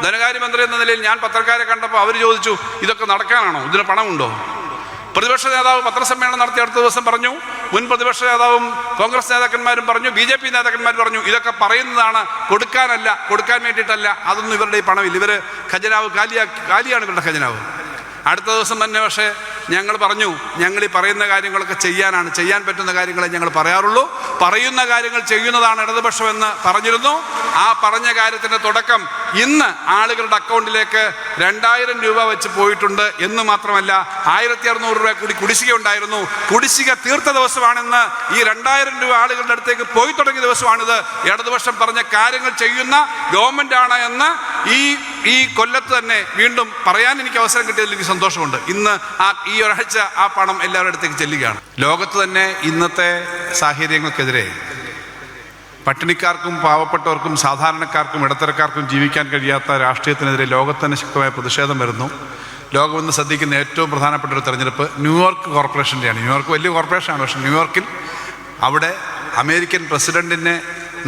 ധനകാര്യമന്ത്രി എന്ന നിലയിൽ ഞാൻ പത്രക്കാരെ കണ്ടപ്പോൾ അവർ ചോദിച്ചു, ഇതൊക്കെ നടക്കാനാണോ, ഇതിന് പണമുണ്ടോ? പ്രതിപക്ഷ നേതാവ് പത്രസമ്മേളനം നടത്തിയ അടുത്ത ദിവസം പറഞ്ഞു, മുൻ പ്രതിപക്ഷ നേതാവും കോൺഗ്രസ് നേതാക്കന്മാരും പറഞ്ഞു, BJP നേതാക്കന്മാർ പറഞ്ഞു, ഇതൊക്കെ പറയുന്നതാണ്, കൊടുക്കാനല്ല, കൊടുക്കാൻ വേണ്ടിയിട്ടല്ല, അതൊന്നും ഇവരുടെ ഈ പണമില്ല, ഇവർ ഖജനാവ് കാലിയാണ് ഇവരുടെ ഖജനാവ്. അടുത്ത ദിവസം തന്നെ പക്ഷേ ഞങ്ങൾ പറഞ്ഞു, ഞങ്ങൾ ഈ പറയുന്ന കാര്യങ്ങളൊക്കെ ചെയ്യാൻ പറ്റുന്ന കാര്യങ്ങളെ ഞങ്ങൾ പറയാറുള്ളൂ, പറയുന്ന കാര്യങ്ങൾ ചെയ്യുന്നതാണ് ഇടതുപക്ഷമെന്ന് പറഞ്ഞിരുന്നു. ആ പറഞ്ഞ കാര്യത്തിൻ്റെ തുടക്കം ഇന്ന് ആളുകളുടെ അക്കൗണ്ടിലേക്ക് 2000 രൂപ വെച്ച് പോയിട്ടുണ്ട് എന്ന് മാത്രമല്ല 1600 രൂപ കൂടി കുടിശ്ശിക ഉണ്ടായിരുന്നു. കുടിശ്ശിക തീർത്ത ദിവസമാണെന്ന്, ഈ 2000 രൂപ ആളുകളുടെ അടുത്തേക്ക് പോയി തുടങ്ങിയ ദിവസമാണിത്. ഇടതുപക്ഷം പറഞ്ഞ കാര്യങ്ങൾ ചെയ്യുന്ന ഗവൺമെൻറ്റാണ് എന്ന് ഈ കൊല്ലത്ത് തന്നെ വീണ്ടും പറയാൻ എനിക്ക് അവസരം കിട്ടിയതിൽ എനിക്ക് സന്തോഷമുണ്ട്. ഇന്ന് ഈ ഒരാഴ്ച ആ പണം എല്ലാവരുടെ അടുത്തേക്ക് ചെല്ലുകയാണ്. ലോകത്ത് തന്നെ ഇന്നത്തെ സാഹചര്യങ്ങൾക്കെതിരെ പട്ടിണിക്കാർക്കും പാവപ്പെട്ടവർക്കും സാധാരണക്കാർക്കും ഇടത്തരക്കാർക്കും ജീവിക്കാൻ കഴിയാത്ത രാഷ്ട്രീയത്തിനെതിരെ ലോകത്ത് തന്നെ ശക്തമായ പ്രതിഷേധം വരുന്നു. ലോകം ഇന്ന് ശ്രദ്ധിക്കുന്ന ഏറ്റവും പ്രധാനപ്പെട്ട ഒരു തെരഞ്ഞെടുപ്പ് ന്യൂയോർക്ക് കോർപ്പറേഷൻ്റെയാണ്. ന്യൂയോർക്ക് വലിയ കോർപ്പറേഷനാണ്, പക്ഷേ ന്യൂയോർക്കിൽ അവിടെ അമേരിക്കൻ പ്രസിഡന്റിൻ്റെ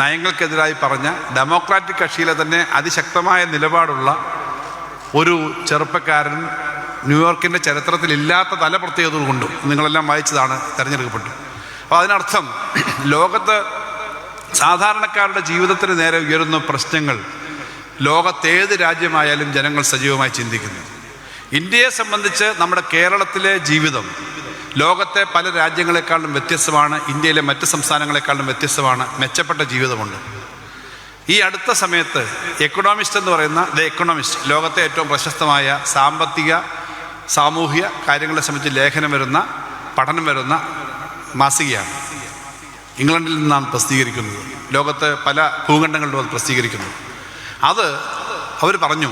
നയങ്ങൾക്കെതിരായി പറഞ്ഞ ഡെമോക്രാറ്റിക് കക്ഷിയിലെ തന്നെ അതിശക്തമായ നിലപാടുള്ള ഒരു ചെറുപ്പക്കാരൻ ന്യൂയോർക്കിൻ്റെ ചരിത്രത്തിൽ ഇല്ലാത്ത തല പ്രത്യേകതകൾ കൊണ്ടും നിങ്ങളെല്ലാം വായിച്ചതാണ് തിരഞ്ഞെടുക്കപ്പെട്ടു. അപ്പോൾ അതിനർത്ഥം ലോകത്ത് സാധാരണക്കാരുടെ ജീവിതത്തിന് നേരെ ഉയരുന്ന പ്രശ്നങ്ങൾ ലോകത്തേത് രാജ്യമായാലും ജനങ്ങൾ സജീവമായി ചിന്തിക്കുന്നു. ഇന്ത്യയെ സംബന്ധിച്ച് നമ്മുടെ കേരളത്തിലെ ജീവിതം ലോകത്തെ പല രാജ്യങ്ങളെക്കാളും വ്യത്യസ്തമാണ്, ഇന്ത്യയിലെ മറ്റ് സംസ്ഥാനങ്ങളെക്കാളും വ്യത്യസ്തമാണ്, മെച്ചപ്പെട്ട ജീവിതമുണ്ട്. ഈ അടുത്ത സമയത്ത് എക്കണോമിസ്റ്റ് എന്ന് പറയുന്ന എക്കണോമിസ്റ്റ് ലോകത്തെ ഏറ്റവും പ്രശസ്തമായ സാമ്പത്തിക സാമൂഹിക കാര്യങ്ങളെ സംബന്ധിച്ച് പഠനം വരുന്ന മാസികയാണ്. ഇംഗ്ലണ്ടിൽ നിന്നാണ് പ്രസിദ്ധീകരിക്കുന്നത്. ലോകത്ത് പല ഭൂഖണ്ഡങ്ങളിലും അത് പ്രസിദ്ധീകരിക്കുന്നു. അവർ പറഞ്ഞു,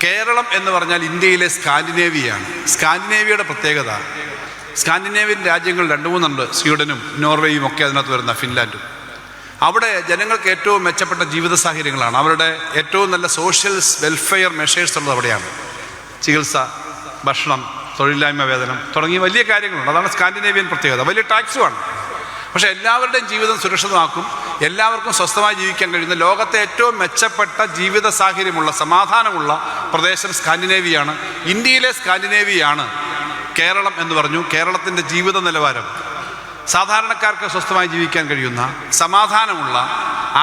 കേരളം എന്ന് പറഞ്ഞാൽ ഇന്ത്യയിലെ സ്കാൻഡിനേവിയയാണ്. സ്കാൻഡിനേവിയയുടെ പ്രത്യേകത, സ്കാൻഡിനേവിയൻ രാജ്യങ്ങൾ 2-3 ഉണ്ട്, സ്വീഡനും നോർവേയും ഒക്കെ അതിനകത്ത് വരുന്ന, ഫിൻലാൻഡും. അവിടെ ജനങ്ങൾക്ക് ഏറ്റവും മെച്ചപ്പെട്ട ജീവിത സാഹചര്യങ്ങളാണ്. അവരുടെ ഏറ്റവും നല്ല സോഷ്യൽ വെൽഫെയർ മെഷേഴ്സ് ഉള്ളത് അവിടെയാണ്. ചികിത്സ, ഭക്ഷണം, തൊഴിലില്ലായ്മ വേതനം തുടങ്ങിയ വലിയ കാര്യങ്ങളുണ്ട്. അതാണ് സ്കാൻഡിനേവിയൻ പ്രത്യേകത. വലിയ ടാക്സുമാണ്, പക്ഷേ എല്ലാവരുടെയും ജീവിതം സുരക്ഷിതമാക്കും. എല്ലാവർക്കും സ്വസ്ഥമായി ജീവിക്കാൻ കഴിയുന്ന ലോകത്തെ ഏറ്റവും മെച്ചപ്പെട്ട ജീവിത സാഹചര്യമുള്ള സമാധാനമുള്ള പ്രദേശം സ്കാൻഡിനേവിയാണ്. ഇന്ത്യയിലെ സ്കാൻഡിനേവിയാണ് കേരളം എന്ന് പറഞ്ഞു. കേരളത്തിൻ്റെ ജീവിത നിലവാരം, സാധാരണക്കാർക്ക് സ്വസ്ഥമായി ജീവിക്കാൻ കഴിയുന്ന, സമാധാനമുള്ള,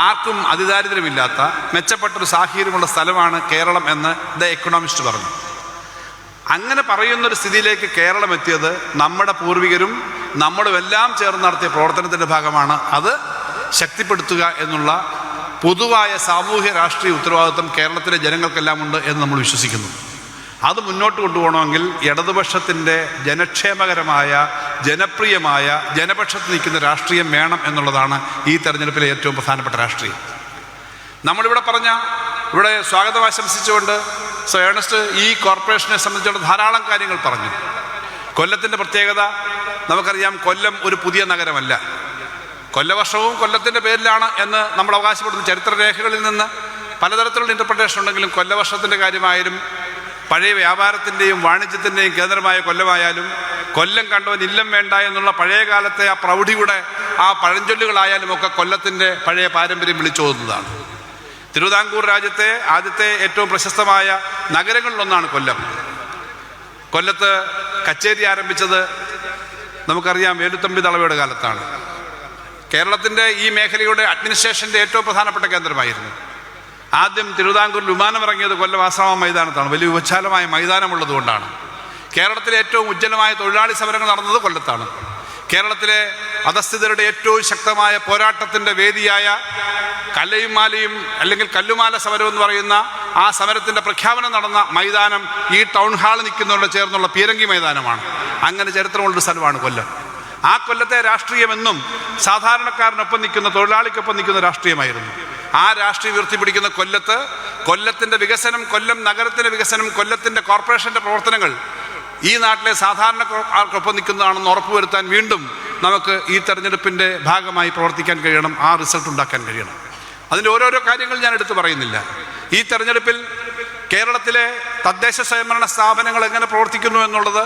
ആർക്കും അതിദാരിദ്ര്യമില്ലാത്ത മെച്ചപ്പെട്ടൊരു സാഹചര്യമുള്ള സ്ഥലമാണ് കേരളം എന്ന് എക്കണോമിസ്റ്റ് പറഞ്ഞു. അങ്ങനെ പറയുന്നൊരു സ്ഥിതിയിലേക്ക് കേരളം എത്തിയത് നമ്മുടെ പൂർവികരും നമ്മളും എല്ലാം ചേർന്ന് നടത്തിയ പ്രവർത്തനത്തിൻ്റെ ഭാഗമാണ്. അത് ശക്തിപ്പെടുത്തുക എന്നുള്ള പൊതുവായ സാമൂഹ്യ രാഷ്ട്രീയ ഉത്തരവാദിത്വം കേരളത്തിലെ ജനങ്ങൾക്കെല്ലാം ഉണ്ട് എന്ന് നമ്മൾ വിശ്വസിക്കുന്നു. അത് മുന്നോട്ട് കൊണ്ടുപോകണമെങ്കിൽ ഇടതുപക്ഷത്തിൻ്റെ ജനക്ഷേമകരമായ, ജനപ്രിയമായ, ജനപക്ഷത്ത് നിൽക്കുന്ന രാഷ്ട്രീയം വേണം എന്നുള്ളതാണ് ഈ തെരഞ്ഞെടുപ്പിലെ ഏറ്റവും പ്രധാനപ്പെട്ട രാഷ്ട്രീയം. ഇവിടെ സ്വാഗതം ആശംസിച്ചുകൊണ്ട് ഏണസ്റ്റ് ഈ കോർപ്പറേഷനെ സംബന്ധിച്ചുള്ള ധാരാളം കാര്യങ്ങൾ പറഞ്ഞു. കൊല്ലത്തിൻ്റെ പ്രത്യേകത നമുക്കറിയാം. കൊല്ലം ഒരു പുതിയ നഗരമല്ല. കൊല്ലവർഷവും കൊല്ലത്തിൻ്റെ പേരിലാണ് എന്ന് നമ്മൾ അവകാശപ്പെടുന്ന ചരിത്രരേഖകളിൽ നിന്ന് പലതരത്തിലുള്ള ഇൻ്റർപ്രിട്ടേഷൻ ഉണ്ടെങ്കിലും കൊല്ലവർഷത്തിൻ്റെ കാര്യമായാലും പഴയ വ്യാപാരത്തിൻ്റെയും വാണിജ്യത്തിൻ്റെയും കേന്ദ്രമായ കൊല്ലമായാലും കൊല്ലം കണ്ടവൻ ഇല്ലം വേണ്ട എന്നുള്ള പഴയ കാലത്തെ ആ പ്രൗഢിയുടെ ആ പഴഞ്ചൊല്ലുകളായാലും ഒക്കെ കൊല്ലത്തിൻ്റെ പഴയ പാരമ്പര്യം വിളിച്ചോതുന്നതാണ്. തിരുവിതാംകൂർ രാജ്യത്തെ ആദ്യത്തെ ഏറ്റവും പ്രശസ്തമായ നഗരങ്ങളിലൊന്നാണ് കൊല്ലം. കൊല്ലത്ത് കച്ചേരി ആരംഭിച്ചത് നമുക്കറിയാം വേലുത്തമ്പി ദളവയുടെ കാലത്താണ്. കേരളത്തിൻ്റെ ഈ മേഖലയുടെ അഡ്മിനിസ്ട്രേഷൻ്റെ ഏറ്റവും പ്രധാനപ്പെട്ട കേന്ദ്രമായിരുന്നു. ആദ്യം തിരുവിതാംകൂറിൽ വിമാനമിറങ്ങിയത് കൊല്ലം ആശ്രമ മൈതാനത്താണ്. വലിയ വിശാലമായ മൈതാനമുള്ളത് കൊണ്ടാണ്. കേരളത്തിലെ ഏറ്റവും ഉജ്ജ്വലമായ തൊഴിലാളി സമരങ്ങൾ നടന്നത് കൊല്ലത്താണ്. കേരളത്തിലെ അധസ്ഥിതരുടെ ഏറ്റവും ശക്തമായ പോരാട്ടത്തിൻ്റെ വേദിയായ കല്ലയും മാലയും അല്ലെങ്കിൽ കല്ലുമാല സമരം എന്ന് പറയുന്ന ആ സമരത്തിൻ്റെ പ്രഖ്യാപനം നടന്ന മൈതാനം ഈ ടൗൺ ഹാൾ നിൽക്കുന്നവരുടെ ചേർന്നുള്ള പീരങ്കി മൈതാനമാണ്. അങ്ങനെ ചരിത്രമുള്ളൊരു സ്ഥലമാണ് കൊല്ലം. ആ കൊല്ലത്തെ രാഷ്ട്രീയമെന്നും സാധാരണക്കാരനൊപ്പം നിൽക്കുന്ന, തൊഴിലാളിക്കൊപ്പം നിൽക്കുന്ന രാഷ്ട്രീയമായിരുന്നു. ആ രാഷ്ട്രീയം ഉയർത്തിപ്പിടിക്കുന്ന കൊല്ലത്തിൻ്റെ വികസനം, കൊല്ലം നഗരത്തിൻ്റെ വികസനം, കൊല്ലത്തിൻ്റെ കോർപ്പറേഷൻ്റെ പ്രവർത്തനങ്ങൾ ഈ നാട്ടിലെ സാധാരണക്കാർക്കൊപ്പം നിൽക്കുന്നതാണെന്ന് ഉറപ്പുവരുത്താൻ വീണ്ടും നമുക്ക് ഈ തെരഞ്ഞെടുപ്പിൻ്റെ ഭാഗമായി പ്രവർത്തിക്കാൻ കഴിയണം. ആ റിസൾട്ട് ഉണ്ടാക്കാൻ കഴിയണം. അതിൻ്റെ ഓരോരോ കാര്യങ്ങൾ ഞാൻ എടുത്തു പറയുന്നില്ല. ഈ തെരഞ്ഞെടുപ്പിൽ കേരളത്തിലെ തദ്ദേശ സ്വയംഭരണ സ്ഥാപനങ്ങൾ എങ്ങനെ പ്രവർത്തിക്കുന്നു എന്നുള്ളത്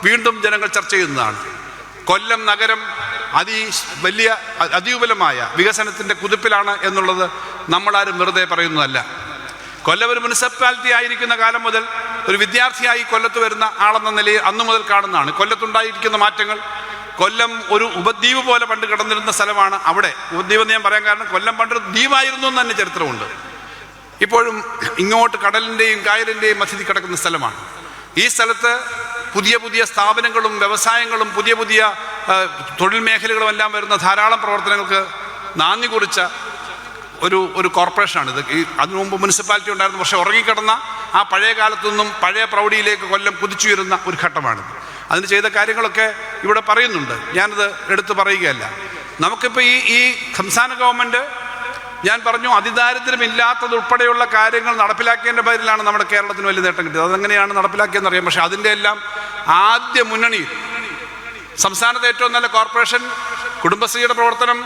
വീണ്ടും ജനങ്ങൾ ചർച്ച ചെയ്യുന്നതാണ്. കൊല്ലം നഗരം അതിവിപുലമായ വികസനത്തിൻ്റെ കുതിപ്പിലാണ് എന്നുള്ളത് നമ്മളാരും വെറുതെ പറയുന്നതല്ല. കൊല്ലം ഒരു മുനിസിപ്പാലിറ്റി ആയിരിക്കുന്ന കാലം മുതൽ ഒരു വിദ്യാർത്ഥിയായി കൊല്ലത്ത് വരുന്ന ആളെന്ന നിലയിൽ അന്നു മുതൽ കാണുന്നതാണ് കൊല്ലത്തുണ്ടായിരിക്കുന്ന മാറ്റങ്ങൾ. കൊല്ലം ഒരു ഉപദ്വീപ് പോലെ പണ്ട് കിടന്നിരുന്ന സ്ഥലമാണ്. അവിടെ ഉപദ്വീപ് എന്ന് ഞാൻ പറയാൻ കാരണം കൊല്ലം പണ്ടൊരു ദ്വീപായിരുന്നു എന്ന് തന്നെ ചരിത്രമുണ്ട്. ഇപ്പോഴും ഇങ്ങോട്ട് കടലിൻ്റെയും കായലിൻ്റെയും മധ്യത്തിൽ കിടക്കുന്ന സ്ഥലമാണ്. ഈ സ്ഥലത്ത് പുതിയ പുതിയ സ്ഥാപനങ്ങളും വ്യവസായങ്ങളും പുതിയ പുതിയ തൊഴിൽ മേഖലകളും എല്ലാം വരുന്ന ധാരാളം പ്രവർത്തനങ്ങൾക്ക് നാന്ദി കുറിച്ച ഒരു കോർപ്പറേഷനാണിത്. അതിനു മുമ്പ് മുനിസിപ്പാലിറ്റി ഉണ്ടായിരുന്നു. പക്ഷേ ഉറങ്ങിക്കിടന്ന ആ പഴയ കാലത്തു നിന്നും പഴയ പ്രൗഢിയിലേക്ക് കൊല്ലം കുതിച്ചുയരുന്ന ഒരു ഘട്ടമാണിത്. അതിന് ചെയ്ത കാര്യങ്ങളൊക്കെ ഇവിടെ പറയുന്നുണ്ട്, ഞാനത് എടുത്തു പറയുകയല്ല. നമുക്കിപ്പോൾ ഈ സംസ്ഥാന ഗവൺമെൻറ് ഞാൻ പറഞ്ഞു അതിദാരിദ്ര്യമില്ലാത്തത് ഉൾപ്പെടെയുള്ള കാര്യങ്ങൾ നടപ്പിലാക്കിയതിൻ്റെ പേരിലാണ് നമ്മുടെ കേരളത്തിന് വലിയ നേട്ടം കിട്ടിയത്. അതെങ്ങനെയാണ് നടപ്പിലാക്കിയെന്നറിയാം. പക്ഷേ അതിൻ്റെ എല്ലാം ആദ്യ മുന്നണിയിൽ സംസ്ഥാനത്തെ ഏറ്റവും നല്ല കോർപ്പറേഷൻ, കുടുംബശ്രീയുടെ പ്രവർത്തനം,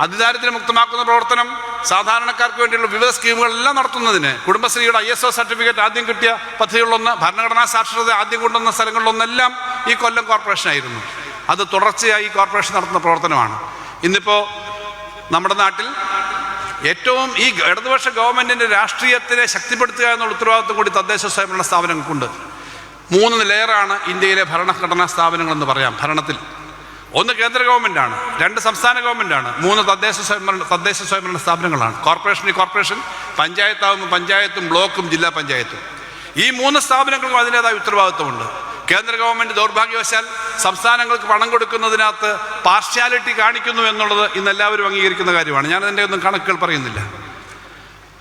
അതിദാരിദ്ര്യമുക്തമാക്കുന്ന പ്രവർത്തനം, സാധാരണക്കാർക്ക് വേണ്ടിയുള്ള വിവിധ സ്കീമുകളെല്ലാം നടത്തുന്നതിന് കുടുംബശ്രീയുടെ ISO സർട്ടിഫിക്കറ്റ് ആദ്യം കിട്ടിയ പദ്ധതികളിലൊന്ന്, ഭരണഘടനാ സാക്ഷരത ആദ്യം കൊണ്ടുവന്ന സ്ഥലങ്ങളിലൊന്നെല്ലാം ഈ കൊല്ലം കോർപ്പറേഷനായിരുന്നു. അത് തുടർച്ചയായി ഈ കോർപ്പറേഷൻ നടത്തുന്ന പ്രവർത്തനമാണ്. ഇന്നിപ്പോൾ നമ്മുടെ നാട്ടിൽ ഏറ്റവും ഈ ഇടതുപക്ഷ ഗവൺമെൻറ്റിൻ്റെ രാഷ്ട്രീയത്തിനെ ശക്തിപ്പെടുത്തുക എന്നുള്ള ഉത്തരവാദിത്വം കൂടി തദ്ദേശ സ്വയംഭരണ സ്ഥാപനങ്ങൾക്കുണ്ട്. 3 ലെയറാണ് ഇന്ത്യയിലെ ഭരണഘടനാ സ്ഥാപനങ്ങളെന്ന് പറയാം. ഭരണത്തിൽ 1 കേന്ദ്ര ഗവൺമെൻറ്റാണ്, 2 സംസ്ഥാന ഗവൺമെൻറ്റാണ്, 3 തദ്ദേശ സ്വയംഭരണ സ്ഥാപനങ്ങളാണ്. കോർപ്പറേഷൻ, പഞ്ചായത്താകുമ്പോൾ പഞ്ചായത്തും ബ്ലോക്കും ജില്ലാ പഞ്ചായത്തും. ഈ 3 സ്ഥാപനങ്ങൾക്കും അതിൻ്റേതായ ഉത്തരവാദിത്വമുണ്ട്. കേന്ദ്ര ഗവൺമെൻറ് ദൗർഭാഗ്യവശാൽ സംസ്ഥാനങ്ങൾക്ക് പണം കൊടുക്കുന്നതിനകത്ത് പാർഷ്യാലിറ്റി കാണിക്കുന്നു എന്നുള്ളത് ഇന്ന് എല്ലാവരും അംഗീകരിക്കുന്ന കാര്യമാണ്. ഞാനതിൻ്റെ ഒന്നും കണക്കുകൾ പറയുന്നില്ല.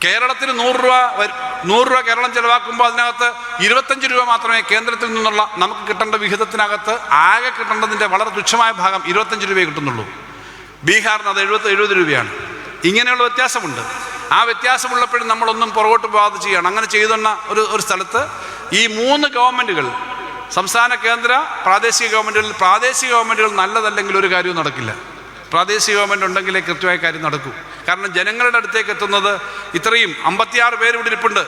കേരളത്തിന് 100 രൂപ കേരളം ചെലവാക്കുമ്പോൾ അതിനകത്ത് 25 രൂപ മാത്രമേ കേന്ദ്രത്തിൽ നിന്നുള്ള നമുക്ക് കിട്ടേണ്ട വിഹിതത്തിനകത്ത് ആകെ കിട്ടേണ്ടതിൻ്റെ വളരെ തുച്ഛമായ ഭാഗം 25 രൂപയെ കിട്ടുന്നുള്ളൂ. ബീഹാറിന് അത് 70 രൂപയാണ്. ഇങ്ങനെയുള്ള വ്യത്യാസമുണ്ട്. ആ വ്യത്യാസമുള്ളപ്പോഴും നമ്മളൊന്നും പുറകോട്ട് പോകാതെ ചെയ്യണം. അങ്ങനെ ചെയ്തുന്ന ഒരു സ്ഥലത്ത് ഈ 3 ഗവൺമെൻറ്റുകൾ, സംസ്ഥാന, കേന്ദ്ര, പ്രാദേശിക ഗവൺമെൻറ്റുകൾ നല്ലതല്ലെങ്കിൽ ഒരു കാര്യവും നടക്കില്ല. പ്രാദേശിക ഗവൺമെൻറ് ഉണ്ടെങ്കിലേ കൃത്യമായ കാര്യം നടക്കൂ. കാരണം ജനങ്ങളുടെ അടുത്തേക്ക് എത്തുന്നത് ഇത്രയും 56 പേര് ഇവിടെ ഇരിപ്പുണ്ട്.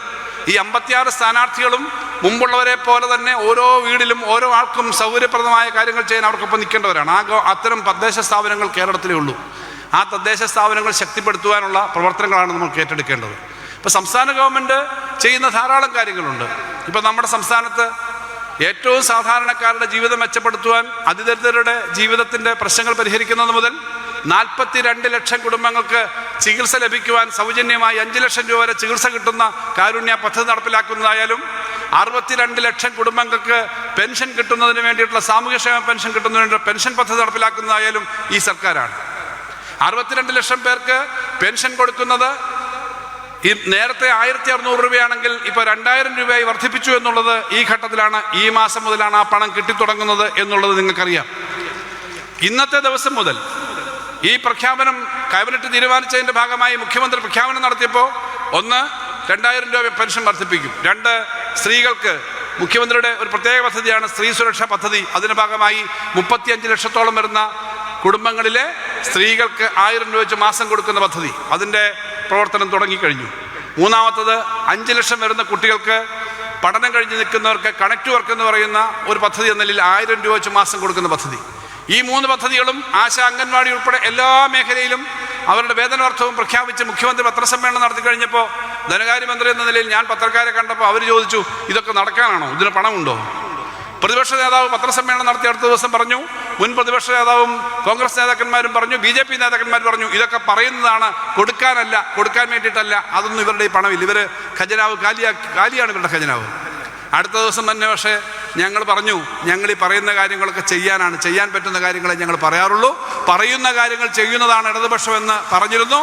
ഈ 56 സ്ഥാനാർത്ഥികളും മുമ്പുള്ളവരെ പോലെ തന്നെ ഓരോ വീടിലും ഓരോ ആൾക്കും സൗകര്യപ്രദമായ കാര്യങ്ങൾ ചെയ്യാൻ അവർക്കൊപ്പം നിൽക്കേണ്ടവരാണ്. അത്തരം തദ്ദേശ സ്ഥാപനങ്ങൾ കേരളത്തിലേ ഉള്ളൂ. ആ തദ്ദേശ സ്ഥാപനങ്ങൾ ശക്തിപ്പെടുത്തുവാനുള്ള പ്രവർത്തനങ്ങളാണ് നമുക്ക് ഏറ്റെടുക്കേണ്ടത്. ഇപ്പോൾ സംസ്ഥാന ഗവൺമെൻറ് ചെയ്യുന്ന ധാരാളം കാര്യങ്ങളുണ്ട്. ഇപ്പോൾ നമ്മുടെ സംസ്ഥാനത്ത് ഏറ്റവും സാധാരണക്കാരുടെ ജീവിതം മെച്ചപ്പെടുത്തുവാൻ, അതിദരിദ്രരുടെ ജീവിതത്തിൻ്റെ പ്രശ്നങ്ങൾ പരിഹരിക്കുന്നത് മുതൽ 42 ലക്ഷം കുടുംബങ്ങൾക്ക് ചികിത്സ ലഭിക്കുവാൻ സൗജന്യമായി 5 ലക്ഷം രൂപ വരെ ചികിത്സ കിട്ടുന്ന കാരുണ്യ പദ്ധതി നടപ്പിലാക്കുന്നതായാലും 62 ലക്ഷം കുടുംബങ്ങൾക്ക് പെൻഷൻ കിട്ടുന്നതിന് വേണ്ടിയിട്ടുള്ള സാമൂഹ്യക്ഷേമ പെൻഷൻ കിട്ടുന്നതിന് വേണ്ടി പെൻഷൻ പദ്ധതി നടപ്പിലാക്കുന്നതായാലും ഈ സർക്കാരാണ്. 62 ലക്ഷം പേർക്ക് പെൻഷൻ കൊടുക്കുന്നത് ഈ നേരത്തെ 1600 രൂപയാണെങ്കിൽ ഇപ്പോൾ 2000 രൂപയായി വർദ്ധിപ്പിച്ചു എന്നുള്ളത് ഈ ഘട്ടത്തിലാണ്, ഈ മാസം മുതലാണ് ആ പണം കിട്ടിത്തുടങ്ങുന്നത് എന്നുള്ളത് നിങ്ങൾക്കറിയാം. ഇന്നത്തെ ദിവസം മുതൽ ഈ പ്രഖ്യാപനം ക്യാബിനറ്റ് തീരുമാനിച്ചതിൻ്റെ ഭാഗമായി മുഖ്യമന്ത്രി പ്രഖ്യാപനം നടത്തിയപ്പോൾ 2000 രൂപ പെൻഷൻ വർദ്ധിപ്പിക്കും. 2 സ്ത്രീകൾക്ക് മുഖ്യമന്ത്രിയുടെ ഒരു പ്രത്യേക പദ്ധതിയാണ് സ്ത്രീ സുരക്ഷാ പദ്ധതി. അതിൻ്റെ ഭാഗമായി 35 ലക്ഷത്തോളം വരുന്ന കുടുംബങ്ങളിലെ സ്ത്രീകൾക്ക് 1000 രൂപ വെച്ച് മാസം കൊടുക്കുന്ന പദ്ധതി, അതിൻ്റെ പ്രവർത്തനം തുടങ്ങിക്കഴിഞ്ഞു. 3ാമത്തത് 5 ലക്ഷം വരുന്ന കുട്ടികൾക്ക് പഠനം കഴിഞ്ഞ് നിൽക്കുന്നവർക്ക് കണക്ട് വർക്ക് എന്ന് പറയുന്ന ഒരു പദ്ധതി എന്ന നിലയിൽ 1000 രൂപ വെച്ച് മാസം കൊടുക്കുന്ന പദ്ധതി. ഈ 3 പദ്ധതികളും ആശാ, അംഗൻവാടി ഉൾപ്പെടെ എല്ലാ മേഖലയിലും അവരുടെ വേതനവർദ്ധവും പ്രഖ്യാപിച്ച് മുഖ്യമന്ത്രി പത്രസമ്മേളനം നടത്തി കഴിഞ്ഞപ്പോൾ ധനകാര്യമന്ത്രി എന്ന നിലയിൽ ഞാൻ പത്രക്കാരെ കണ്ടപ്പോൾ അവർ ചോദിച്ചു, ഇതൊക്കെ നടക്കാനാണോ, ഇതിന് പണമുണ്ടോ? പ്രതിപക്ഷ നേതാവ് പത്രസമ്മേളനം നടത്തിയ അടുത്ത ദിവസം പറഞ്ഞു, മുൻ പ്രതിപക്ഷ നേതാവും കോൺഗ്രസ് നേതാക്കന്മാരും പറഞ്ഞു, BJP നേതാക്കന്മാർ പറഞ്ഞു, ഇതൊക്കെ പറയുന്നതാണ്, കൊടുക്കാനല്ല, കൊടുക്കാൻ വേണ്ടിയിട്ടല്ല, അതൊന്നും ഇവരുടെ ഈ പണമില്ല, ഇവർ ഖജനാവ് കാലിയാണ് ഇവരുടെ ഖജനാവ്. അടുത്ത ദിവസം തന്നെ പക്ഷേ ഞങ്ങൾ പറഞ്ഞു, ഞങ്ങൾ ഈ പറയുന്ന കാര്യങ്ങളൊക്കെ ചെയ്യാൻ പറ്റുന്ന കാര്യങ്ങളെ ഞങ്ങൾ പറയാറുള്ളൂ, പറയുന്ന കാര്യങ്ങൾ ചെയ്യുന്നതാണ് ഇടതുപക്ഷമെന്ന് പറഞ്ഞിരുന്നു.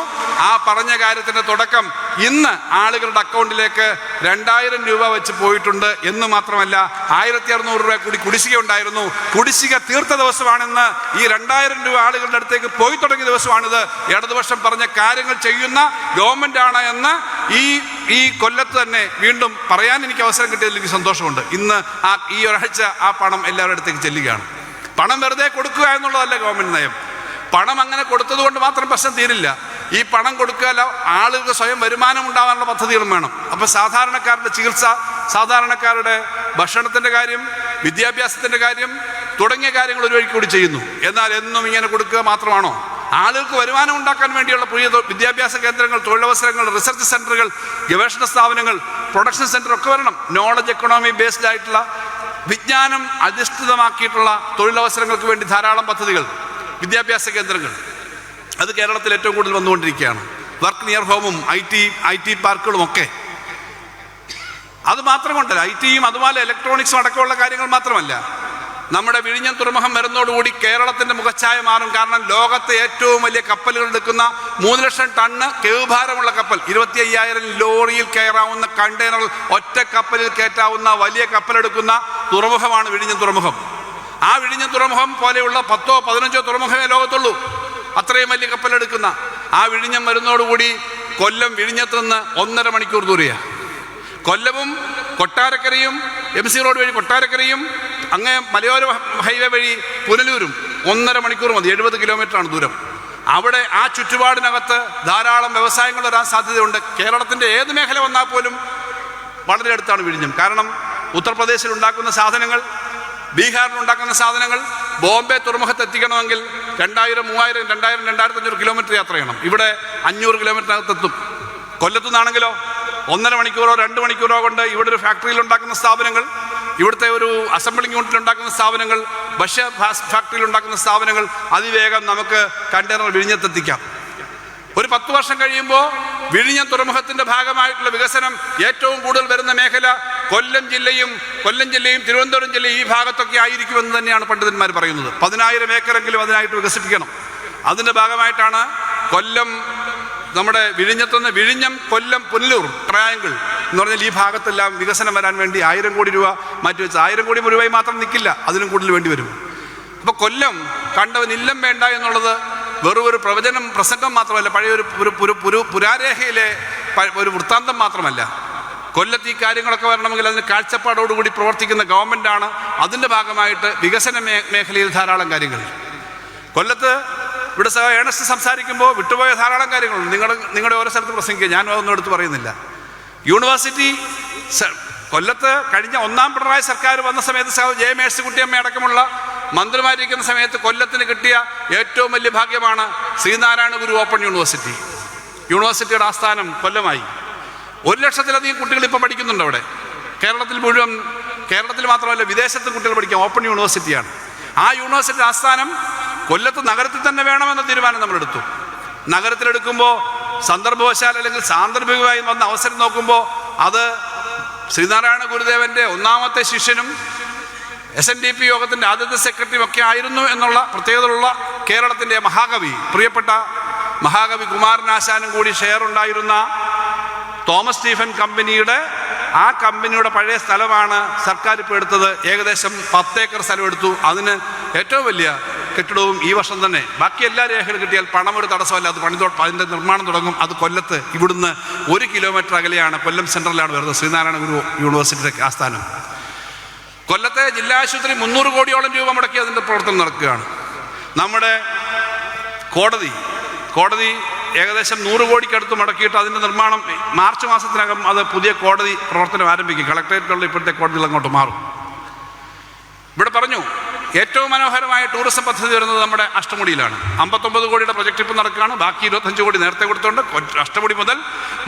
ആ പറഞ്ഞ കാര്യത്തിൻ്റെ തുടക്കം ഇന്ന് ആളുകളുടെ അക്കൗണ്ടിലേക്ക് 2000 രൂപ വെച്ച് പോയിട്ടുണ്ട് എന്ന് മാത്രമല്ല 1600 രൂപ കൂടി കുടിശ്ശിക ഉണ്ടായിരുന്നു. കുടിശ്ശിക തീർത്ത ദിവസമാണിന്ന്. ഈ 2000 രൂപ ആളുകളുടെ അടുത്തേക്ക് പോയി തുടങ്ങിയ ദിവസമാണിത്. ഇടതുപക്ഷം പറഞ്ഞ കാര്യങ്ങൾ ചെയ്യുന്ന ഗവൺമെൻറ്റാണ് എന്ന് ഈ കൊല്ലത്ത് തന്നെ വീണ്ടും പറയാൻ എനിക്ക് അവസരം കിട്ടിയതിൽ എനിക്ക് സന്തോഷമുണ്ട്. ഇന്ന് ഈ ഒരാഴ്ച ആ പണം എല്ലാവരുടെ അടുത്തേക്ക് ചെല്ലുകയാണ്. പണം വെറുതെ കൊടുക്കുക എന്നുള്ളതല്ല ഗവൺമെൻറ് നയം. പണം അങ്ങനെ കൊടുത്തത് കൊണ്ട് മാത്രം പ്രശ്നം തീരില്ല. ഈ പണം കൊടുക്കുകയല്ല, ആളുകൾക്ക് സ്വയം വരുമാനം ഉണ്ടാകാനുള്ള പദ്ധതികളും വേണം. അപ്പോൾ സാധാരണക്കാരുടെ ചികിത്സ, സാധാരണക്കാരുടെ ഭക്ഷണത്തിൻ്റെ കാര്യം, വിദ്യാഭ്യാസത്തിൻ്റെ കാര്യം തുടങ്ങിയ കാര്യങ്ങൾ ഒരു വഴി കൂടി ചെയ്യുന്നു. എന്നാൽ എന്നും ഇങ്ങനെ കൊടുക്കുക മാത്രമാണോ? ആളുകൾക്ക് വരുമാനം ഉണ്ടാക്കാൻ വേണ്ടിയുള്ള പുതിയ വിദ്യാഭ്യാസ കേന്ദ്രങ്ങൾ, തൊഴിലവസരങ്ങൾ, റിസർച്ച് സെൻ്ററുകൾ, ഗവേഷണ സ്ഥാപനങ്ങൾ, പ്രൊഡക്ഷൻ സെൻ്റർ ഒക്കെ വരണം. നോളജ് എക്കണോമി ബേസ്ഡ് ആയിട്ടുള്ള, വിജ്ഞാനം അധിഷ്ഠിതമാക്കിയിട്ടുള്ള തൊഴിലവസരങ്ങൾക്ക് വേണ്ടി ധാരാളം പദ്ധതികൾ, വിദ്യാഭ്യാസ കേന്ദ്രങ്ങൾ അത് കേരളത്തിൽ ഏറ്റവും കൂടുതൽ വന്നുകൊണ്ടിരിക്കുകയാണ്. വർക്ക് നിയർ ഹോമും ഐ ടി പാർക്കുകളും ഒക്കെ. അത് മാത്രം കൊണ്ടല്ല, ഐ ടിയും അതുപോലെ ഇലക്ട്രോണിക്സും അടക്കമുള്ള കാര്യങ്ങൾ മാത്രമല്ല, നമ്മുടെ വിഴിഞ്ഞം തുറമുഖം വരുന്നതോടുകൂടി കേരളത്തിൻ്റെ മുഖച്ഛായ മാറും. കാരണം ലോകത്തെ ഏറ്റവും വലിയ കപ്പലുകൾ എടുക്കുന്ന 3 ലക്ഷം ടണ്ണ് കേവ് ഭാരമുള്ള കപ്പൽ, 25,000 ലോറിയിൽ കയറാവുന്ന കണ്ടെയ്നർ ഒറ്റ കപ്പലിൽ കയറ്റാവുന്ന വലിയ കപ്പലെടുക്കുന്ന തുറമുഖമാണ് വിഴിഞ്ഞം തുറമുഖം. ആ വിഴിഞ്ഞം തുറമുഖം പോലെയുള്ള 10ഓ 15ഓ തുറമുഖമേ ലോകത്തുള്ളൂ, അത്രയും വലിയ കപ്പലെടുക്കുന്ന. ആ വിഴിഞ്ഞം വരുന്നതോടുകൂടി കൊല്ലം വിഴിഞ്ഞത്ത് നിന്ന് 1.5 മണിക്കൂർ ദൂരെയാണ്. കൊല്ലവും കൊട്ടാരക്കരയും MC റോഡ് വഴി കൊട്ടാരക്കരയും അങ്ങേ മലയോര ഹൈവേ വഴി പുനലൂരും 1.5 മണിക്കൂർ മതി, 70 കിലോമീറ്ററാണ് ദൂരം. അവിടെ ആ ചുറ്റുപാടിനകത്ത് ധാരാളം വ്യവസായങ്ങൾ വരാൻ സാധ്യതയുണ്ട്. കേരളത്തിൻ്റെ ഏത് മേഖല വന്നാൽ പോലും വളരെ അടുത്താണ് വിഴിഞ്ഞം. കാരണം ഉത്തർപ്രദേശിൽ ഉണ്ടാക്കുന്ന സാധനങ്ങൾ, ബീഹാറിൽ ഉണ്ടാക്കുന്ന സാധനങ്ങൾ ബോംബെ തുറമുഖത്ത് എത്തിക്കണമെങ്കിൽ 2000, 3000, 2000, 2500 കിലോമീറ്റർ യാത്ര ചെയ്യണം. ഇവിടെ 500 കിലോമീറ്ററിനകത്തെത്തും. കൊല്ലത്തു നിന്നാണെങ്കിലോ 1.5 മണിക്കൂറോ 2 മണിക്കൂറോ കൊണ്ട് ഇവിടെ ഒരു ഫാക്ടറിയിൽ ഉണ്ടാക്കുന്ന സ്ഥാപനങ്ങൾ, ഇവിടുത്തെ ഒരു അസംബ്ലിംഗ് യൂണിറ്റിൽ ഉണ്ടാക്കുന്ന സ്ഥാപനങ്ങൾ, ഭക്ഷ്യ ഫാക്ടറിയിൽ ഉണ്ടാക്കുന്ന സ്ഥാപനങ്ങൾ അതിവേഗം നമുക്ക് കണ്ടെയ്നർ വിഴിഞ്ഞത്തെത്തിക്കാം. ഒരു 10 വർഷം കഴിയുമ്പോൾ വിഴിഞ്ഞം തുറമുഖത്തിൻ്റെ ഭാഗമായിട്ടുള്ള വികസനം ഏറ്റവും കൂടുതൽ വരുന്ന മേഖല കൊല്ലം ജില്ലയും തിരുവനന്തപുരം ജില്ലയും ഈ ഭാഗത്തൊക്കെ ആയിരിക്കുമെന്ന് തന്നെയാണ് പണ്ഡിതന്മാർ പറയുന്നത്. 10,000 ഏക്കറെങ്കിലും അതിനായിട്ട് വികസിപ്പിക്കണം. അതിൻ്റെ ഭാഗമായിട്ടാണ് കൊല്ലം, നമ്മുടെ വിഴിഞ്ഞത്തുനിന്ന് വിഴിഞ്ഞം, കൊല്ലം, പുനലൂർ ട്രയാങ്കിൾ എന്ന് പറഞ്ഞാൽ ഈ ഭാഗത്തെല്ലാം വികസനം വരാൻ വേണ്ടി 1000 കോടി രൂപ മാറ്റിവെച്ച്. 1000 കോടി രൂപയും മാത്രം നിൽക്കില്ല, അതിനും കൂടുതൽ വേണ്ടി വരും. അപ്പോൾ കൊല്ലം കണ്ടവനില്ലം വേണ്ട എന്നുള്ളത് വെറും ഒരു പ്രസംഗം മാത്രമല്ല, പഴയ ഒരു പുരാരേഖയിലെ ഒരു വൃത്താന്തം മാത്രമല്ല. കൊല്ലത്ത് ഈ കാര്യങ്ങളൊക്കെ വരണമെങ്കിൽ അതിന് കാഴ്ചപ്പാടോടുകൂടി പ്രവർത്തിക്കുന്ന ഗവൺമെൻറ്റാണ്. അതിൻ്റെ ഭാഗമായിട്ട് വികസന മേഖലയിൽ ധാരാളം കാര്യങ്ങൾ. കൊല്ലത്ത് ഇവിടെ ഏണസ്റ്റ് സംസാരിക്കുമ്പോൾ വിട്ടുപോയ ധാരാളം കാര്യങ്ങളുണ്ട്. നിങ്ങളുടെ ഓരോ സ്ഥലത്ത് പ്രസംഗിക്കുക, ഞാൻ അതൊന്നും എടുത്ത് പറയുന്നില്ല. യൂണിവേഴ്സിറ്റി കൊല്ലത്ത് കഴിഞ്ഞ 1ാം പിണറായി സർക്കാർ വന്ന സമയത്ത് ജെ മേഴ്സിക്കുട്ടിയമ്മ അടക്കമുള്ള മന്ത്രിമാരിരിക്കുന്ന സമയത്ത് കൊല്ലത്തിന് കിട്ടിയ ഏറ്റവും വലിയ ഭാഗ്യമാണ് ശ്രീനാരായണ ഗുരു ഓപ്പൺ യൂണിവേഴ്സിറ്റി. യൂണിവേഴ്സിറ്റിയുടെ ആസ്ഥാനം കൊല്ലമായി. 1 ലക്ഷത്തിലധികം കുട്ടികൾ ഇപ്പോൾ പഠിക്കുന്നുണ്ട് അവിടെ. കേരളത്തിൽ മാത്രമല്ല വിദേശത്ത് കുട്ടികൾ പഠിക്കാം. ഓപ്പൺ യൂണിവേഴ്സിറ്റിയാണ്. ആ യൂണിവേഴ്സിറ്റി ആസ്ഥാനം കൊല്ലത്ത് നഗരത്തിൽ തന്നെ വേണമെന്ന തീരുമാനം നമ്മളെടുത്തു. നഗരത്തിലെടുക്കുമ്പോൾ സന്ദർഭവശാൽ അല്ലെങ്കിൽ സാന്ദർഭികമായി വന്ന അവസരം നോക്കുമ്പോൾ അത് ശ്രീനാരായണ ഗുരുദേവൻ്റെ 1ാമത്തെ ശിഷ്യനും SNDP യോഗത്തിൻ്റെ ആദ്യത്തെ സെക്രട്ടറിയും ഒക്കെ ആയിരുന്നു എന്നുള്ള പ്രത്യേകതയുള്ള കേരളത്തിൻ്റെ മഹാകവി, പ്രിയപ്പെട്ട മഹാകവി കുമാരനാശാനും കൂടി ഷെയർ ഉണ്ടായിരുന്ന തോമസ് സ്റ്റീഫൻ കമ്പനിയുടെ പഴയ സ്ഥലമാണ് സർക്കാർ ഇപ്പോൾ എടുത്തത്. ഏകദേശം 10 ഏക്കർ സ്ഥലം എടുത്തു. അതിന് ഏറ്റവും വലിയ കെട്ടിടവും ഈ വർഷം തന്നെ. ബാക്കി എല്ലാ രേഖകളും കിട്ടിയാൽ പണം ഒരു തടസ്സമല്ല, അതിൻ്റെ നിർമ്മാണം തുടങ്ങും. അത് കൊല്ലത്ത് ഇവിടുന്ന് 1 കിലോമീറ്റർ അകലെയാണ്, കൊല്ലം സെൻട്രലിലാണ് വരുന്നത് ശ്രീനാരായണ ഗുരു യൂണിവേഴ്സിറ്റിയുടെ ആസ്ഥാനം. കൊല്ലത്തെ ജില്ലാ ആശുപത്രി 300 കോടിയോളം രൂപ മുടക്കി അതിൻ്റെ പ്രവർത്തനം നടക്കുകയാണ്. നമ്മുടെ കോടതി ഏകദേശം 100 കോടിക്കടുത്ത് മുടക്കിയിട്ട് അതിൻ്റെ നിർമ്മാണം മാർച്ച് മാസത്തിനകം അത് പുതിയ കോടതി പ്രവർത്തനം ആരംഭിക്കും. കളക്ടറേറ്റിലുള്ള ഇപ്പോഴത്തെ കോടതികൾ അങ്ങോട്ട് മാറും. ഇവിടെ പറഞ്ഞു ഏറ്റവും മനോഹരമായ ടൂറിസം പദ്ധതി വരുന്നത് നമ്മുടെ അഷ്ടമുടിയിലാണ്. 59 കോടിയുടെ പ്രൊജക്റ്റ് ഇപ്പോൾ നടക്കുകയാണ്. ബാക്കി 25 കോടി നേരത്തെ കൊടുത്തുകൊണ്ട് അഷ്ടമുടി മുതൽ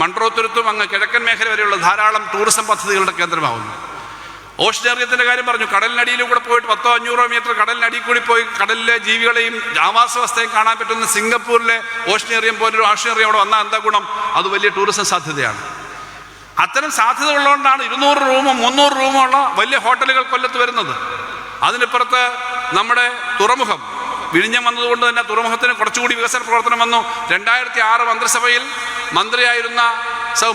മൺട്രോത്തുരുത്തും അങ്ങ് കിഴക്കൻ മേഖല വരെയുള്ള ധാരാളം ടൂറിസം പദ്ധതികളുടെ കേന്ദ്രമാവുന്നു. ഓഷ്യനേറിയത്തിൻ്റെ കാര്യം പറഞ്ഞു. കടലിനടിയിലും കൂടെ പോയിട്ട് 100-500 മീറ്റർ കടലിനടിയിൽ കൂടി പോയി കടലിലെ ജീവികളെയും ആവാസ വ്യവസ്ഥയും കാണാൻ പറ്റുന്ന സിംഗപ്പൂരിലെ ഓഷ്യനേറിയം പോലൊരു ഓഷ്യനേറിയം അവിടെ വന്നാൽ എന്താ ഗുണം? അത് വലിയ ടൂറിസം സാധ്യതയാണ്. അത്തരം സാധ്യത ഉള്ളതുകൊണ്ടാണ് 200 റൂമും 300 റൂമുള്ള വലിയ ഹോട്ടലുകൾ കൊല്ലത്ത് വരുന്നത്. അതിനിപ്പുറത്ത് നമ്മുടെ തുറമുഖം വിഴിഞ്ഞം വന്നതുകൊണ്ട് തന്നെ തുറമുഖത്തിന് കുറച്ചുകൂടി വികസന പ്രവർത്തനം വന്നു. 2006 മന്ത്രിസഭയിൽ മന്ത്രിയായിരുന്ന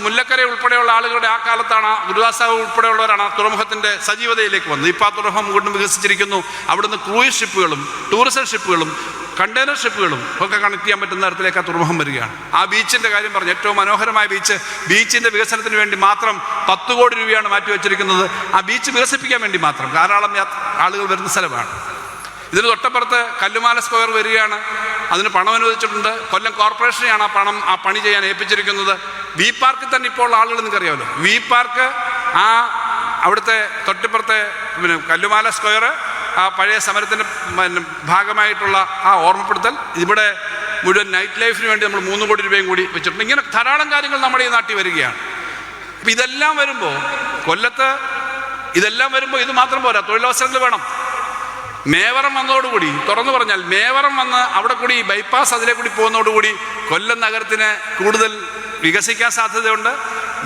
മുല്ലക്കര ഉൾപ്പെടെയുള്ള ആളുകളുടെ ആ കാലത്താണ്, ഗുരുദാസ് സാഹു ഉൾപ്പെടെയുള്ളവരാണ് ആ തുറമുഖത്തിൻ്റെ സജീവതയിലേക്ക് വന്നത്. ഇപ്പോൾ ആ തുറമുഖം വീണ്ടും വികസിച്ചിരിക്കുന്നു. അവിടുന്ന് ക്രൂയിസ് ഷിപ്പുകളും ടൂറിസം ഷിപ്പുകളും കണ്ടെയ്നർ ഷിപ്പുകളും ഒക്കെ കണക്ട് ചെയ്യാൻ പറ്റുന്ന തരത്തിലേക്ക് ആ തുറമുഖം വരികയാണ്. ആ ബീച്ചിൻ്റെ കാര്യം പറഞ്ഞു. ഏറ്റവും മനോഹരമായ ബീച്ചിൻ്റെ വികസനത്തിന് വേണ്ടി മാത്രം 10 കോടി രൂപയാണ് മാറ്റിവെച്ചിരിക്കുന്നത്. ആ ബീച്ച് വികസിപ്പിക്കാൻ വേണ്ടി മാത്രം. ധാരാളം ആളുകൾ വരുന്ന സ്ഥലമാണ്. ഇതിന് തൊട്ടപ്പുറത്ത് കല്ലുമാല സ്ക്വയർ വരികയാണ്. അതിന് പണം അനുവദിച്ചിട്ടുണ്ട്. കൊല്ലം കോർപ്പറേഷനെയാണ് ആ പണി ചെയ്യാൻ ഏൽപ്പിച്ചിരിക്കുന്നത്. വി പാർക്കിൽ തന്നെ ഇപ്പോൾ ആളുകൾ നിങ്ങൾക്കറിയാമല്ലോ. വി പാർക്ക് അവിടുത്തെ തൊട്ടിപ്പുറത്തെ കല്ലുമാല സ്ക്വയർ, ആ പഴയ സമരത്തിൻ്റെ ഭാഗമായിട്ടുള്ള ആ ഓർമ്മപ്പെടുത്തൽ. ഇവിടെ മുഴുവൻ നൈറ്റ് ലൈഫിന് വേണ്ടി നമ്മൾ 3 കോടി രൂപയും കൂടി വെച്ചിട്ടുണ്ട്. ഇങ്ങനെ ധാരാളം കാര്യങ്ങൾ നമ്മുടെ ഈ നാട്ടിൽ വരികയാണ്. അപ്പം ഇതെല്ലാം വരുമ്പോൾ കൊല്ലത്ത് ഇതെല്ലാം വരുമ്പോൾ ഇത് മാത്രം പോരാ, തൊഴിലവസരങ്ങൾ വേണം. മേവറം വന്നതോടുകൂടി, തുറന്നു പറഞ്ഞാൽ മേവറം വന്ന് അവിടെ കൂടി ബൈപ്പാസ് അതിലെ കൂടി പോകുന്നതോടുകൂടി കൊല്ലം നഗരത്തിന് കൂടുതൽ വികസിക്കാൻ സാധ്യതയുണ്ട്.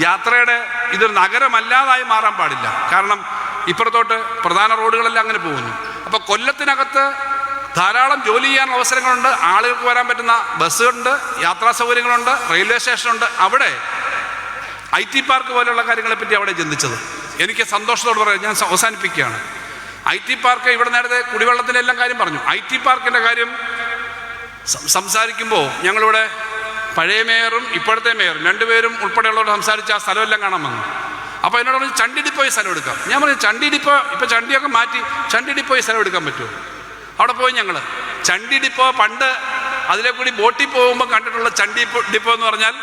യാത്രയുടെ ഇതൊരു നഗരമല്ലാതായി മാറാൻ പാടില്ല. കാരണം ഇപ്പുറത്തോട്ട് പ്രധാന റോഡുകളെല്ലാം അങ്ങനെ പോകുന്നു. അപ്പോൾ കൊല്ലത്തിനകത്ത് ധാരാളം ജോലി ചെയ്യാനുള്ള അവസരങ്ങളുണ്ട്, ആളുകൾക്ക് വരാൻ പറ്റുന്ന ബസ്സുകളുണ്ട്, യാത്രാ സൗകര്യങ്ങളുണ്ട്, റെയിൽവേ സ്റ്റേഷനുണ്ട്. അവിടെ IT പാർക്ക് പോലെയുള്ള കാര്യങ്ങളെപ്പറ്റി അവിടെ ചിന്തിച്ചത് എനിക്ക് സന്തോഷത്തോട് പറയാം. ഞാൻ അവസാനിപ്പിക്കുകയാണ്. IT പാർക്ക് ഇവിടെ നേരത്തെ കുടിവെള്ളത്തിൻ്റെ എല്ലാം കാര്യം പറഞ്ഞു. IT പാർക്കിൻ്റെ കാര്യം സംസാരിക്കുമ്പോൾ ഞങ്ങളിവിടെ പഴയ മേയറും ഇപ്പോഴത്തെ മേയറും രണ്ടുപേരും ഉൾപ്പെടെയുള്ളവരോട് സംസാരിച്ച് ആ സ്ഥലമെല്ലാം കാണാൻ വന്നു. അപ്പോൾ എന്നോട് പറഞ്ഞു ചണ്ടി ഡിപ്പോയിൽ സ്ഥലം എടുക്കാം. ഞാൻ പറഞ്ഞു ചണ്ടി ഡിപ്പോ ഇപ്പോൾ ചണ്ടിയൊക്കെ മാറ്റി ചണ്ടി ഡിപ്പോയിൽ സ്ഥലം എടുക്കാൻ പറ്റുമോ? അവിടെ പോയി ഞങ്ങൾ ചണ്ടി ഡിപ്പോ പണ്ട് അതിലെ കൂടി ബോട്ടിൽ പോകുമ്പോൾ കണ്ടിട്ടുള്ള ചണ്ടി ഡിപ്പോ എന്ന് പറഞ്ഞാൽ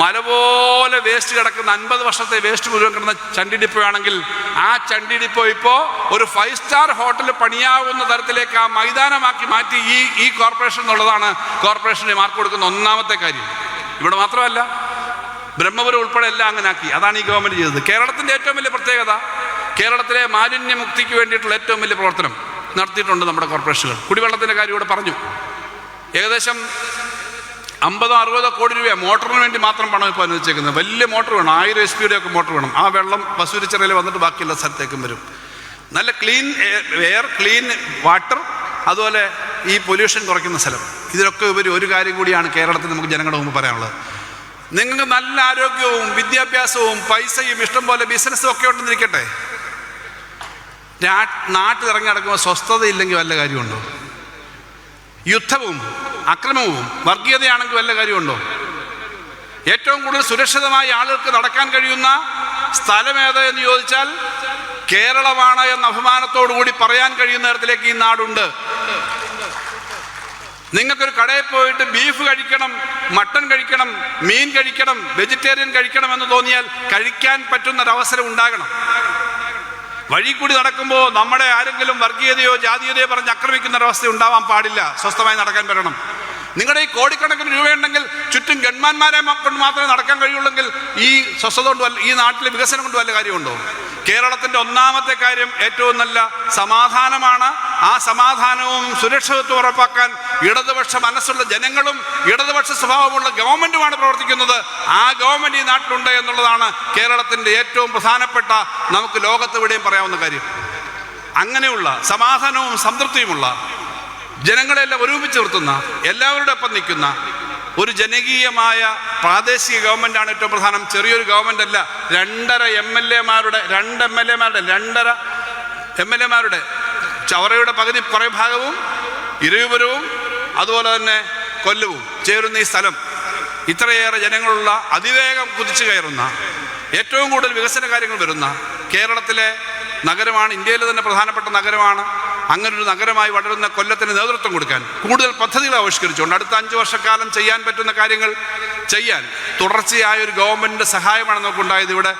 മല പോലെ വേസ്റ്റ് കിടക്കുന്ന 50 വർഷത്തെ വേസ്റ്റ് മുഴുവൻ കിടന്ന ചണ്ടി ഡിപ്പോ ആണെങ്കിൽ ആ ചണ്ടി ഡിപ്പോ ഇപ്പോൾ ഒരു 5 സ്റ്റാർ ഹോട്ടൽ പണിയാവുന്ന തരത്തിലേക്ക് ആ മൈതാനമാക്കി മാറ്റി ഈ കോർപ്പറേഷൻ എന്നുള്ളതാണ് കോർപ്പറേഷന് മാർക്ക് കൊടുക്കുന്ന ഒന്നാമത്തെ കാര്യം. ഇവിടെ മാത്രമല്ല, ബ്രഹ്മപുരം ഉൾപ്പെടെ എല്ലാം അങ്ങനെ ആക്കി. അതാണ് ഈ ഗവൺമെൻറ് ചെയ്തത്. കേരളത്തിൻ്റെ ഏറ്റവും വലിയ പ്രത്യേകത, കേരളത്തിലെ മാലിന്യമുക്തിക്ക് വേണ്ടിയിട്ടുള്ള ഏറ്റവും വലിയ പ്രവർത്തനം നടത്തിയിട്ടുണ്ട് നമ്മുടെ കോർപ്പറേഷനുകൾ. കുടിവെള്ളത്തിൻ്റെ കാര്യം ഇവിടെ പറഞ്ഞു. ഏകദേശം 50-60 കോടി രൂപ മോട്ടറിന് വേണ്ടി മാത്രം പണം ഇപ്പോൾ അനുവദിച്ചേക്കുന്നത്. വലിയ മോട്ടർ വേണം, 1000 HP ഒക്കെ മോട്ടർ വേണം. ആ വെള്ളം വസൂരിച്ചിറയിൽ വന്നിട്ട് ബാക്കിയുള്ള സ്ഥലത്തേക്കും വരും. നല്ല ക്ലീൻ എയർ, ക്ലീൻ വാട്ടർ, അതുപോലെ ഈ പൊല്യൂഷൻ കുറയ്ക്കുന്ന സ്ഥലം. ഇതിനൊക്കെ ഉപരി ഒരു കാര്യം കൂടിയാണ് കേരളത്തിൽ നമുക്ക് ജനങ്ങളുടെ മുമ്പ് പറയാനുള്ളത്. നിങ്ങൾക്ക് നല്ല ആരോഗ്യവും വിദ്യാഭ്യാസവും പൈസയും ഇഷ്ടം പോലെ ബിസിനസ്സും ഒക്കെ ഉണ്ടെന്നിരിക്കട്ടെ, നാട്ടിൽ ഇറങ്ങി നടക്കുമ്പോൾ സ്വസ്ഥതയില്ലെങ്കിൽ വല്ല കാര്യമുണ്ടോ? യുദ്ധവും അക്രമവും വർഗീയതയാണെങ്കിൽ വല്ല കാര്യമുണ്ടോ? ഏറ്റവും കൂടുതൽ സുരക്ഷിതമായി ആളുകൾക്ക് നടക്കാൻ കഴിയുന്ന സ്ഥലം ഏത് എന്ന് ചോദിച്ചാൽ കേരളമാണ് എന്ന അഭിമാനത്തോടുകൂടി പറയാൻ കഴിയുന്ന തരത്തിലേക്ക് ഈ നാടുണ്ട്. നിങ്ങൾക്കൊരു കടയിൽ പോയിട്ട് ബീഫ് കഴിക്കണം, മട്ടൺ കഴിക്കണം, മീൻ കഴിക്കണം, വെജിറ്റേറിയൻ കഴിക്കണം എന്ന് തോന്നിയാൽ കഴിക്കാൻ പറ്റുന്നൊരവസരം ഉണ്ടാകണം. വഴി കൂടി നടക്കുമ്പോൾ നമ്മുടെ ആരെങ്കിലും വർഗീയതയോ ജാതീയതയോ പറഞ്ഞ് ആക്രമിക്കുന്ന ഒരവസ്ഥ ഉണ്ടാവാൻ പാടില്ല. സ്വസ്ഥമായി നടക്കാൻ പറ്റണം. നിങ്ങളുടെ ഈ കോടിക്കണക്കിന് രൂപയുണ്ടെങ്കിൽ ചുറ്റും ഗൺമാന്മാരെ കൊണ്ട് മാത്രമേ നടക്കാൻ കഴിയുള്ളെങ്കിൽ ഈ സ്വസ്ഥത കൊണ്ട് ഈ നാട്ടിലെ വികസനം കൊണ്ട് വല്ല കാര്യമുണ്ടോ? കേരളത്തിൻ്റെ ഒന്നാമത്തെ കാര്യം ഏറ്റവും നല്ല സമാധാനമാണ്. ആ സമാധാനവും സുരക്ഷിതത്വം ഉറപ്പാക്കാൻ ഇടതുപക്ഷ മനസ്സുള്ള ജനങ്ങളും ഇടതുപക്ഷ സ്വഭാവമുള്ള ഗവൺമെൻറ്റുമാണ് പ്രവർത്തിക്കുന്നത്. ആ ഗവൺമെൻറ് ഈ നാട്ടിലുണ്ട് എന്നുള്ളതാണ് കേരളത്തിൻ്റെ ഏറ്റവും പ്രധാനപ്പെട്ട, നമുക്ക് ലോകത്തെവിടെയും പറയാവുന്ന കാര്യം. അങ്ങനെയുള്ള സമാധാനവും സംതൃപ്തിയുമുള്ള, ജനങ്ങളെല്ലാം ഒരുമിച്ച് നിർത്തുന്ന, എല്ലാവരുടെ ഒപ്പം നിൽക്കുന്ന ഒരു ജനകീയമായ പ്രാദേശിക ഗവൺമെൻറ്റാണ് ഏറ്റവും പ്രധാനം. ചെറിയൊരു ഗവൺമെൻറ് അല്ല. 2.5 എം.എൽ.എമാരുടെ ചവറയുടെ പകുതി കുറേ ഭാഗവും ഇരവിപുരവും അതുപോലെ തന്നെ കൊല്ലവും ചേരുന്ന ഈ സ്ഥലം, ഇത്രയേറെ ജനങ്ങളുള്ള, അതിവേഗം കുതിച്ചു കയറുന്ന, ഏറ്റവും കൂടുതൽ വികസന കാര്യങ്ങൾ വരുന്ന കേരളത്തിലെ നഗരമാണ്, ഇന്ത്യയിലെ തന്നെ പ്രധാനപ്പെട്ട നഗരമാണ്. അങ്ങനൊരു നഗരമായി വളരുന്ന കൊല്ലത്തിന് നേതൃത്വം കൊടുക്കാൻ കൂടുതൽ പദ്ധതികൾ ആവിഷ്കരിച്ചുകൊണ്ട് അടുത്ത 5 വർഷക്കാലം ചെയ്യാൻ പറ്റുന്ന കാര്യങ്ങൾ ചെയ്യാൻ തുടർച്ചയായ ഒരു ഗവൺമെൻറ്റിൻ്റെ സഹായമാണ് നമുക്കുണ്ടായത്. ഇവിടെ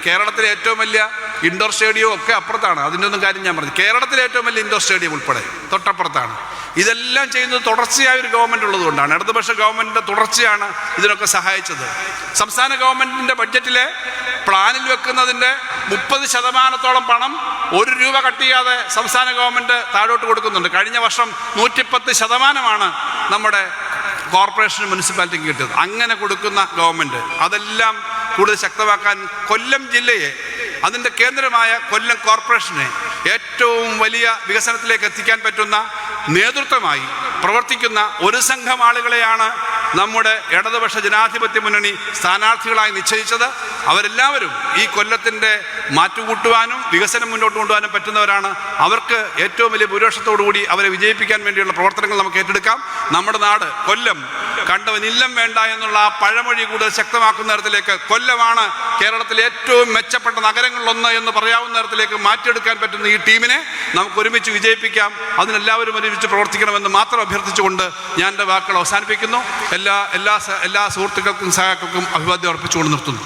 കേരളത്തിലെ ഏറ്റവും വലിയ ഇൻഡോർ സ്റ്റേഡിയം ഒക്കെ അപ്പുറത്താണ്. അതിൻ്റെ ഒന്നും കാര്യം ഞാൻ പറഞ്ഞു. കേരളത്തിലെ ഏറ്റവും വലിയ ഇൻഡോർ സ്റ്റേഡിയം ഉൾപ്പെടെ തൊട്ടപ്പുറത്താണ്. ഇതെല്ലാം ചെയ്യുന്നത് തുടർച്ചയായ ഒരു ഗവൺമെൻറ് ഉള്ളതുകൊണ്ടാണ്. ഇടതുപക്ഷ ഗവൺമെൻറ്റിൻ്റെ തുടർച്ചയാണ് ഇതിനൊക്കെ സഹായിച്ചത്. സംസ്ഥാന ഗവൺമെൻറ്റിൻ്റെ ബഡ്ജറ്റിലെ പ്ലാനിൽ വെക്കുന്നതിൻ്റെ 30% പണം 1 രൂപ കട്ട് ചെയ്യാതെ സംസ്ഥാന ഗവൺമെൻറ് താഴോട്ട് കൊടുക്കുന്നുണ്ട്. കഴിഞ്ഞ വർഷം 110% നമ്മുടെ കോർപ്പറേഷനും മുനിസിപ്പാലിറ്റിക്ക് കിട്ടിയത്. അങ്ങനെ കൊടുക്കുന്ന ഗവൺമെൻറ് അതെല്ലാം കൂടുതൽ ശക്തമാക്കാൻ കൊല്ലം ജില്ലയെ, അതിൻ്റെ കേന്ദ്രമായ കൊല്ലം കോർപ്പറേഷനെ ഏറ്റവും വലിയ വികസനത്തിലേക്ക് എത്തിക്കാൻ പറ്റുന്ന നേതൃത്വമായി പ്രവർത്തിക്കുന്ന ഒരു സംഘം ആളുകളെയാണ് നമ്മുടെ ഇടതുപക്ഷ ജനാധിപത്യ മുന്നണി സ്ഥാനാർത്ഥികളായി നിശ്ചയിച്ചത്. അവരെല്ലാവരും ഈ കൊല്ലത്തിൻ്റെ മാറ്റുകൂട്ടുവാനും വികസനം മുന്നോട്ട് കൊണ്ടുപോകാനും പറ്റുന്നവരാണ്. അവർക്ക് ഏറ്റവും വലിയ ഭൂരിപക്ഷത്തോടുകൂടി അവരെ വിജയിപ്പിക്കാൻ വേണ്ടിയുള്ള പ്രവർത്തനങ്ങൾ നമുക്ക് ഏറ്റെടുക്കാം. നമ്മുടെ നാട് കൊല്ലം കണ്ടവനില്ലം വേണ്ട എന്നുള്ള ആ പഴമൊഴി കൂടുതൽ ശക്തമാക്കുന്ന തരത്തിലേക്ക്, കൊല്ലമാണ് കേരളത്തിലെ ഏറ്റവും മെച്ചപ്പെട്ട നഗരങ്ങളിലൊന്ന് എന്ന് പറയാവുന്ന തരത്തിലേക്ക് മാറ്റിയെടുക്കാൻ പറ്റുന്ന ഈ ടീമിനെ നമുക്ക് ഒരുമിച്ച് വിജയിപ്പിക്കാം. അതിനെല്ലാവരും ഒരുമിച്ച് പ്രവർത്തിക്കണമെന്ന് മാത്രം അഭ്യർത്ഥിച്ചുകൊണ്ട് ഞാൻ എൻ്റെ വാക്കുകൾ അവസാനിപ്പിക്കുന്നു. എല്ലാ സുഹൃത്തുക്കൾക്കും സഹാക്കൾക്കും അഭിവാദ്യം അർപ്പിച്ചുകൊണ്ട് നിർത്തുന്നു.